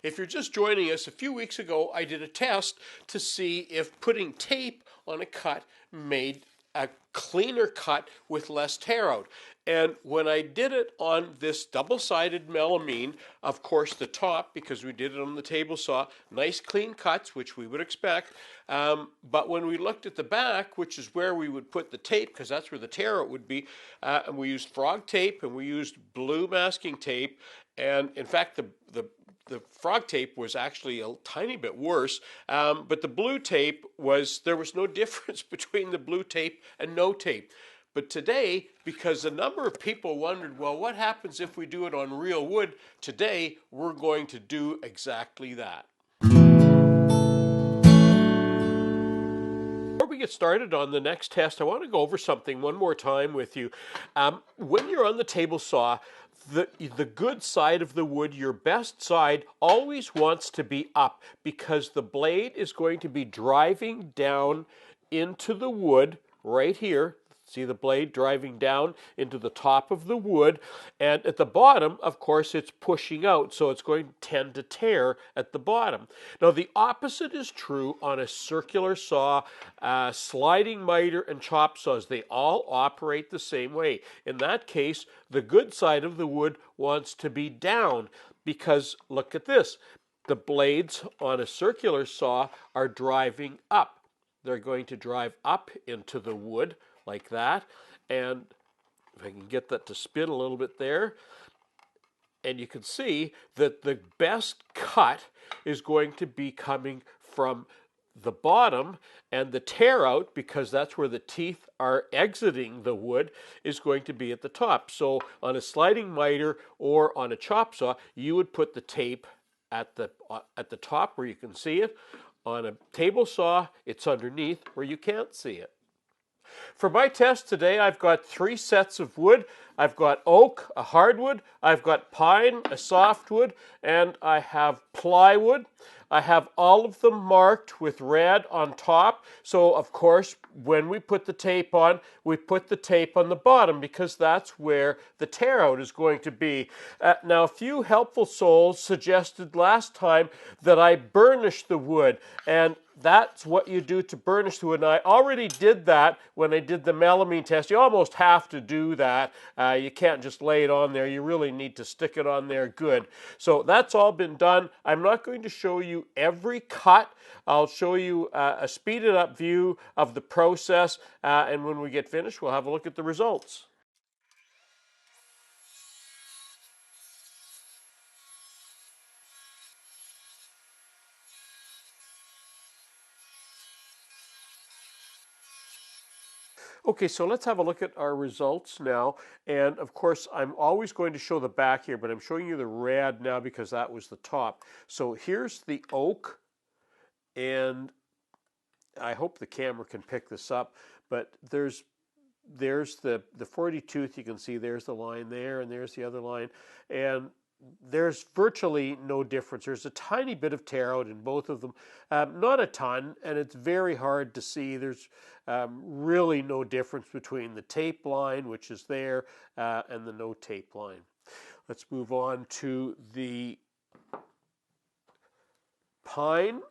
If you're just joining us, a few weeks ago I did a test to see if putting tape on a cut made a cleaner cut with less tear out. And when I did it on this double-sided melamine, of course the top, because we did it on the table saw, nice clean cuts, which we would expect. But when we looked at the back, which is where we would put the tape, because that's where the tear out would be, and we used frog tape and we used blue masking tape. And in fact, the frog tape was actually a tiny bit worse, but the blue tape there was no difference between the blue tape and no tape. But today, because a number of people wondered, well, what happens if we do it on real wood? Today, we're going to do exactly that. Before we get started on the next test, I want to go over something one more time with you. When you're on the table saw, the good side of the wood, your best side, always wants to be up because the blade is going to be driving down into the wood right here. See the blade driving down into the top of the wood, and at the bottom, of course, it's pushing out, so it's going to tend to tear at the bottom. Now, the opposite is true on a circular saw, sliding miter, and chop saws. They all operate the same way. In that case, the good side of the wood wants to be down because, look at this, the blades on a circular saw are driving up. They're going to drive up into the wood like that, and if I can get that to spin a little bit there, and you can see that the best cut is going to be coming from the bottom, and the tear out, because that's where the teeth are exiting the wood, is going to be at the top. So on a sliding miter or on a chop saw, you would put the tape at the top where you can see it. On a table saw, it's underneath where you can't see it. For my test today, I've got 3 sets of wood. I've got oak, a hardwood, I've got pine, a softwood, and I have plywood. I have all of them marked with red on top. So, of course, when we put the tape on, we put the tape on the bottom because that's where the tear out is going to be. Now, a few helpful souls suggested last time that I burnish the wood, and that's what you do to burnish the wood. And I already did that when I did the melamine test. You almost have to do that. You can't just lay it on there. You really need to stick it on there good. So that's all been done. I'm not going to show you every cut. I'll show you a speeded up view of the process, and when we get finished, we'll have a look at the results. Okay, so let's have a look at our results now. And of course, I'm always going to show the back here, but I'm showing you the red now because that was the top. So here's the oak, and I hope the camera can pick this up, but there's the 40 tooth. You can see there's the line there, and there's the other line. And there's virtually no difference. There's a tiny bit of tear out in both of them, not a ton, and it's very hard to see. There's really no difference between the tape line, which is there, and the no tape line. Let's move on to the pine.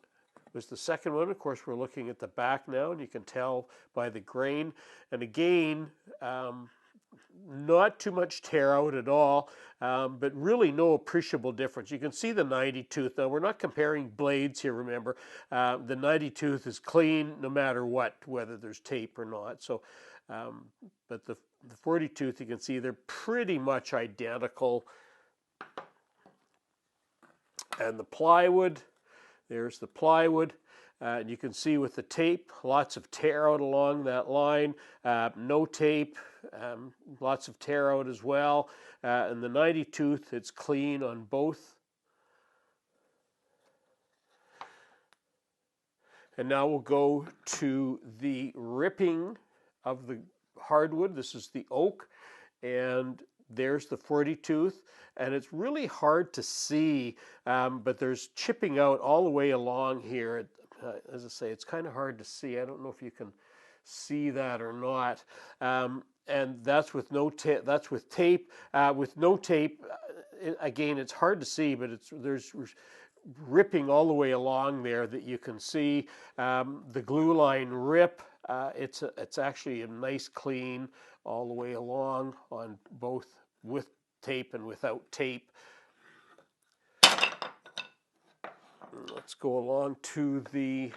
Was the second one. Of course, we're looking at the back now, and you can tell by the grain. And again, not too much tear out at all, but really no appreciable difference. You can see the 90 tooth. Now, we're not comparing blades here, remember. The 90 tooth is clean no matter what, whether there's tape or not. So, but the 40 tooth, you can see they're pretty much identical. And the plywood, there's the plywood. And you can see with the tape, lots of tear out along that line. No tape, lots of tear out as well. And the 90 tooth, it's clean on both. And now we'll go to the ripping of the hardwood. This is the oak, and there's the 40 tooth. And it's really hard to see, but there's chipping out all the way along here. As I say, it's kind of hard to see. I don't know if you can see that or not. and that's with no tape. That's with tape. With no tape, again, it's hard to see, but there's ripping all the way along there that you can see. The glue line rip. It's actually a nice clean all the way along on both with tape and without tape. Let's go along to the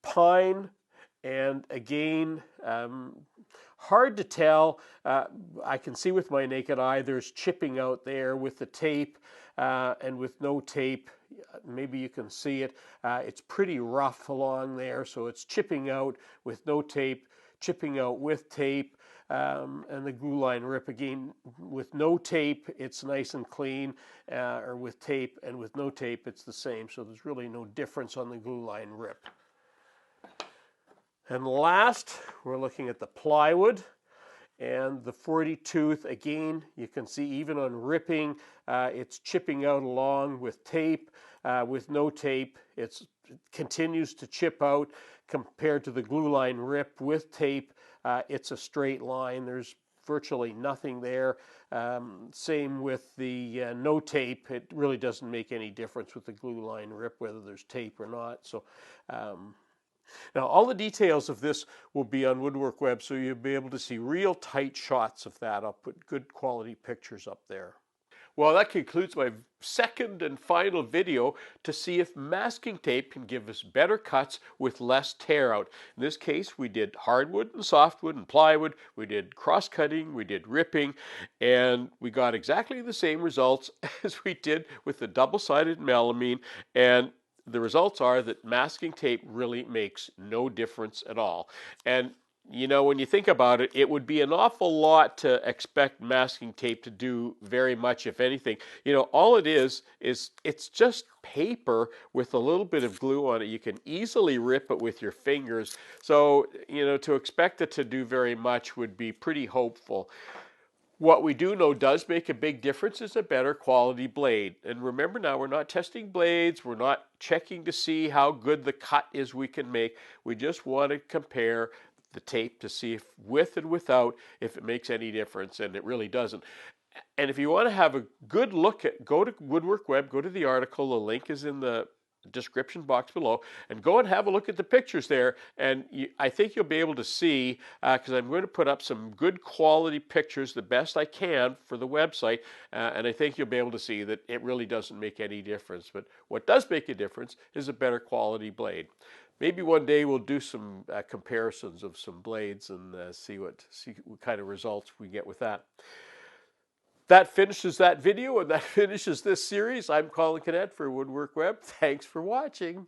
pine, and again, hard to tell. I can see with my naked eye there's chipping out there with the tape, and with no tape, maybe you can see it. It's pretty rough along there, so it's chipping out with no tape, chipping out with tape. And the glue line rip, again, with no tape, it's nice and clean, or with tape, and with no tape, it's the same. So there's really no difference on the glue line rip. And last, we're looking at the plywood and the 40 tooth. Again, you can see even on ripping, it's chipping out along with tape. With no tape, it continues to chip out. Compared to the glue line rip with tape, it's a straight line. There's virtually nothing there. Same with the no tape. It really doesn't make any difference with the glue line rip whether there's tape or not. So now all the details of this will be on WoodWorkWeb, so you'll be able to see real tight shots of that. I'll put good quality pictures up there. Well, that concludes my second and final video to see if masking tape can give us better cuts with less tear out. In this case, we did hardwood and softwood and plywood. We did cross-cutting, we did ripping, and we got exactly the same results as we did with the double-sided melamine. And the results are that masking tape really makes no difference at all. And you know, when you think about it, it would be an awful lot to expect masking tape to do very much, if anything. You know, all it is it's just paper with a little bit of glue on it. You can easily rip it with your fingers. So, you know, to expect it to do very much would be pretty hopeful. What we do know does make a big difference is a better quality blade. And remember now, we're not testing blades. We're not checking to see how good the cut is we can make. We just want to compare the tape to see if with and without if it makes any difference, and it really doesn't. And if you want to have a good look at, go to WoodWorkWeb, go to the article, the link is in the description box below, and go and have a look at the pictures there, and I think you'll be able to see, because I'm going to put up some good quality pictures, the best I can for the website, and I think you'll be able to see that it really doesn't make any difference. But what does make a difference is a better quality blade. Maybe one day we'll do some comparisons of some blades and see what kind of results we get with that. That finishes that video, and that finishes this series. I'm Colin Cadet for WoodWorkWeb. Thanks for watching.